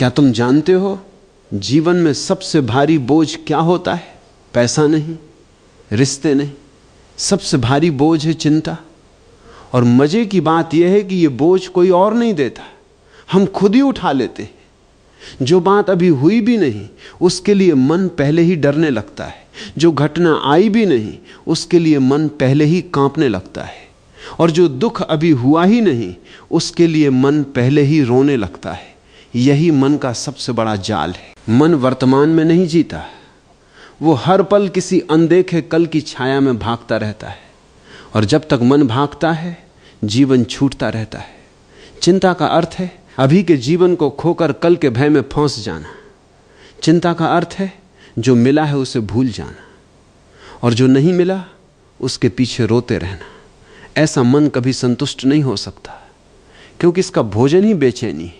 क्या तुम जानते हो जीवन में सबसे भारी बोझ क्या होता है? पैसा नहीं, रिश्ते नहीं, सबसे भारी बोझ है चिंता। और मजे की बात यह है कि यह बोझ कोई और नहीं देता, हम खुद ही उठा लेते हैं। जो बात अभी हुई भी नहीं उसके लिए मन पहले ही डरने लगता है, जो घटना आई भी नहीं उसके लिए मन पहले ही कांपने लगता है, और जो दुख अभी हुआ ही नहीं उसके लिए मन पहले ही रोने लगता है। यही मन का सबसे बड़ा जाल है। मन वर्तमान में नहीं जीता, वो हर पल किसी अनदेखे कल की छाया में भागता रहता है, और जब तक मन भागता है जीवन छूटता रहता है। चिंता का अर्थ है अभी के जीवन को खोकर कल के भय में फंस जाना। चिंता का अर्थ है जो मिला है उसे भूल जाना, और जो नहीं मिला उसके पीछे रोते रहना। ऐसा मन कभी संतुष्ट नहीं हो सकता, क्योंकि इसका भोजन ही बेचैनी है।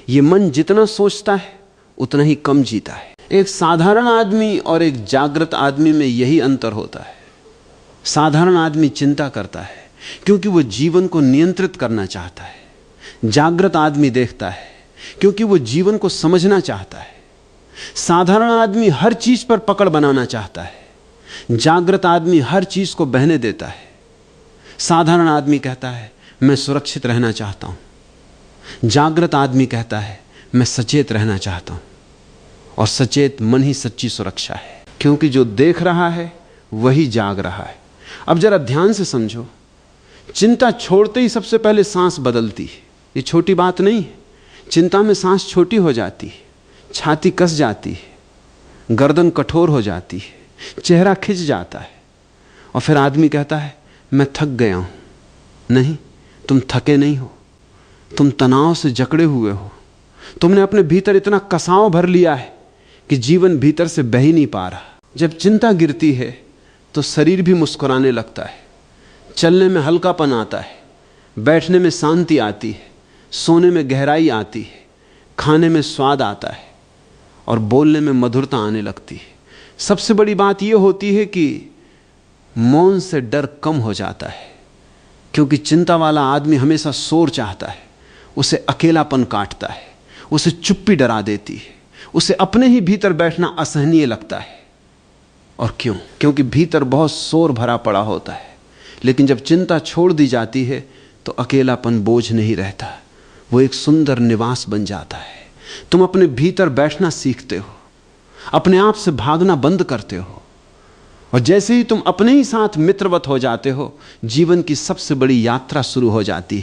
ये मन जितना सोचता है उतना ही कम जीता है। एक साधारण आदमी और एक जागृत आदमी में यही अंतर होता है। साधारण आदमी चिंता करता है क्योंकि वो जीवन को नियंत्रित करना चाहता है। जागृत आदमी देखता है क्योंकि वो जीवन को समझना चाहता है। साधारण आदमी हर चीज पर पकड़ बनाना चाहता है, जागृत आदमी हर चीज को बहने देता है। साधारण आदमी कहता है मैं सुरक्षित रहना चाहता हूं, जागृत आदमी कहता है मैं सचेत रहना चाहता हूं। और सचेत मन ही सच्ची सुरक्षा है, क्योंकि जो देख रहा है वही जाग रहा है। अब जरा ध्यान से समझो, चिंता छोड़ते ही सबसे पहले सांस बदलती है। ये छोटी बात नहीं है। चिंता में सांस छोटी हो जाती है, छाती कस जाती है, गर्दन कठोर हो जाती है, चेहरा खिंच जाता है, और फिर आदमी कहता है मैं थक गया हूं। नहीं, तुम थके नहीं हो, तुम तनाव से जकड़े हुए हो। तुमने अपने भीतर इतना कसाव भर लिया है कि जीवन भीतर से बह ही नहीं पा रहा। जब चिंता गिरती है तो शरीर भी मुस्कुराने लगता है, चलने में हल्कापन आता है, बैठने में शांति आती है, सोने में गहराई आती है, खाने में स्वाद आता है, और बोलने में मधुरता आने लगती है। सबसे बड़ी बात यह होती है कि मौन से डर कम हो जाता है, क्योंकि चिंता वाला आदमी हमेशा शोर चाहता है, उसे अकेलापन काटता है, उसे चुप्पी डरा देती है, उसे अपने ही भीतर बैठना असहनीय लगता है। और क्यों? क्योंकि भीतर बहुत शोर भरा पड़ा होता है। लेकिन जब चिंता छोड़ दी जाती है तो अकेलापन बोझ नहीं रहता, वो एक सुंदर निवास बन जाता है। तुम अपने भीतर बैठना सीखते हो, अपने आप से भागना बंद करते हो, और जैसे ही तुम अपने ही साथ मित्रवत हो जाते हो, जीवन की सबसे बड़ी यात्रा शुरू हो जाती है।